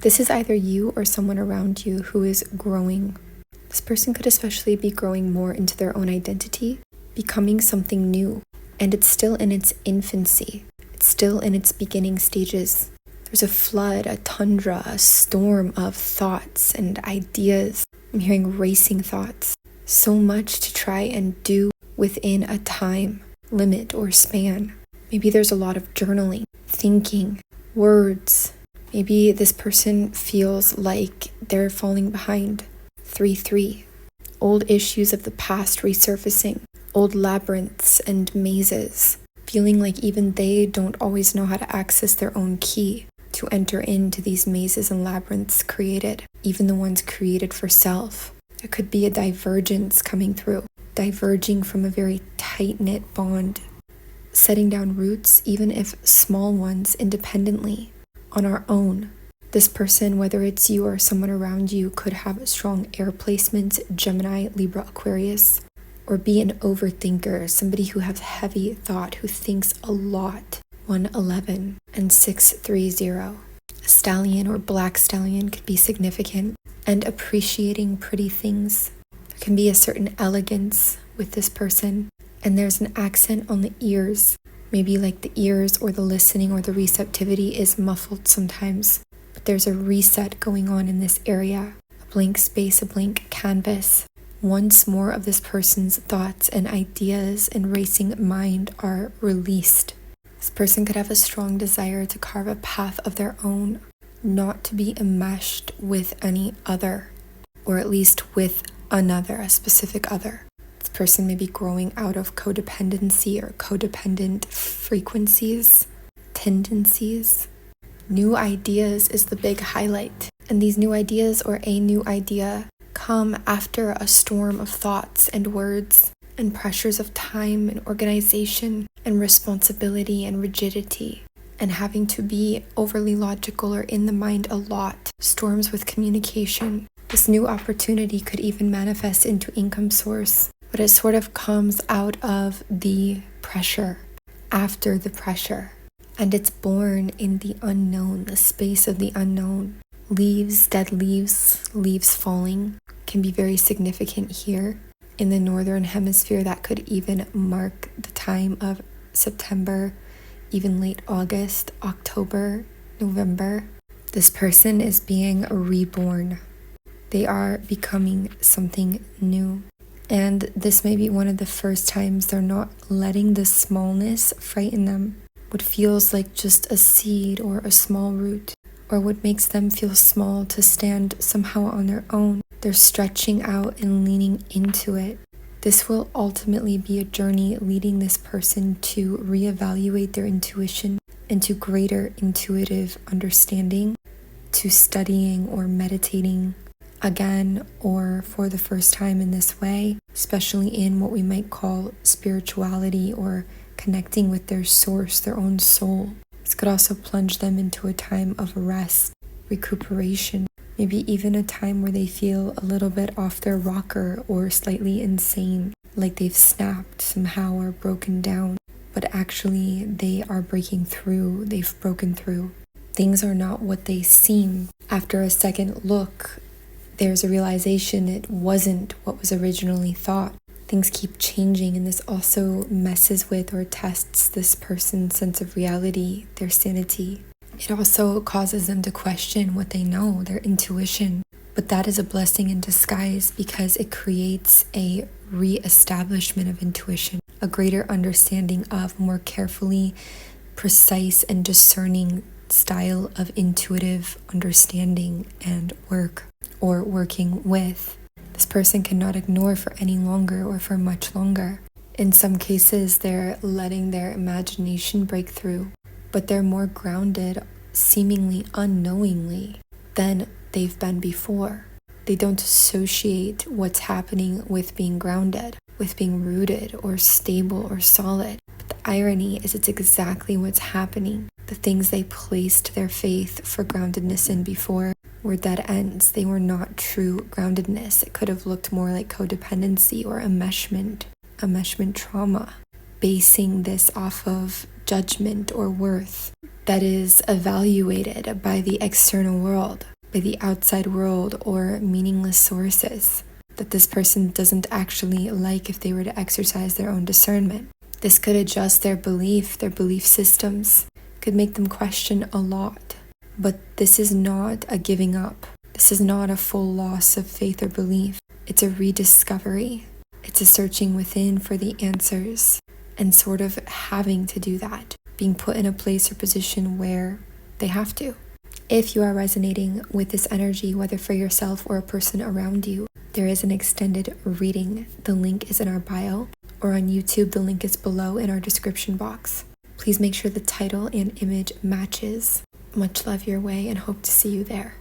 This is either you or someone around you who is growing. This person could especially be growing more into their own identity, becoming something new, and it's still in its infancy. It's still in its beginning stages. There's a flood, a tundra, a storm of thoughts and ideas. I'm hearing racing thoughts. So much to try and do within a time limit or span. Maybe there's a lot of journaling, thinking, words. Maybe this person feels like they're falling behind. 3-3. Old issues of the past resurfacing. Old labyrinths and mazes. Feeling like even they don't always know how to access their own key to enter into these mazes and labyrinths created, even the ones created for self. There could be a divergence coming through, diverging from a very tight-knit bond, setting down roots, even if small ones, independently, on our own. This person, whether it's you or someone around you, could have strong air placements, Gemini, Libra, Aquarius, or be an overthinker, somebody who has heavy thought, who thinks a lot. 111 and 630. A stallion or black stallion could be significant, and appreciating pretty things. There can be a certain elegance with this person, and there's an accent on the ears. Maybe like the ears or the listening or the receptivity is muffled sometimes, but there's a reset going on in this area. A blank space, a blank canvas. Once more of this person's thoughts and ideas and racing mind are released. This person could have a strong desire to carve a path of their own, not to be enmeshed with any other, or at least with another, a specific other. This person may be growing out of codependency or codependent frequencies, tendencies. New ideas is the big highlight, and these new ideas or a new idea come after a storm of thoughts and words and pressures of time and organization and responsibility and rigidity and having to be overly logical or in the mind a lot, storms with communication. This new opportunity could even manifest into income source, but it sort of comes out of the pressure, after the pressure, and it's born in the unknown, the space of the unknown. Leaves, dead leaves, leaves falling can be very significant here. In the northern hemisphere, that could even mark the time of September, even late August, October, November. This person is being reborn. They are becoming something new. And this may be one of the first times they're not letting the smallness frighten them. What feels like just a seed or a small root, or what makes them feel small to stand somehow on their own. They're stretching out and leaning into it. This will ultimately be a journey leading this person to reevaluate their intuition into greater intuitive understanding, to studying or meditating again or for the first time in this way, especially in what we might call spirituality or connecting with their source, their own soul. This could also plunge them into a time of rest, recuperation, maybe even a time where they feel a little bit off their rocker or slightly insane, like they've snapped somehow or broken down, but actually they are breaking through, they've broken through. Things are not what they seem. After a second look, there's a realization it wasn't what was originally thought. Things keep changing, and this also messes with or tests this person's sense of reality, their sanity. It also causes them to question what they know, their intuition. But that is a blessing in disguise because it creates a re-establishment of intuition, a greater understanding of more carefully precise and discerning style of intuitive understanding and work or working with. This person cannot ignore for any longer or for much longer. In some cases, they're letting their imagination break through, but they're more grounded, seemingly unknowingly, than they've been before. They don't associate what's happening with being grounded, with being rooted or stable or solid. But the irony is it's exactly what's happening. The things they placed their faith for groundedness in before were dead ends. They were not true groundedness. It could have looked more like codependency or enmeshment trauma, basing this off of judgment or worth that is evaluated by the external world, by the outside world, or meaningless sources that this person doesn't actually like if they were to exercise their own discernment. This could adjust their belief systems, could make them question a lot. But this is not a giving up. This is not a full loss of faith or belief. It's a rediscovery. It's a searching within for the answers and sort of having to do that, being put in a place or position where they have to. If you are resonating with this energy, whether for yourself or a person around you, there is an extended reading. The link is in our bio, or on YouTube, the link is below in our description box. Please make sure the title and image matches. Much love your way and hope to see you there.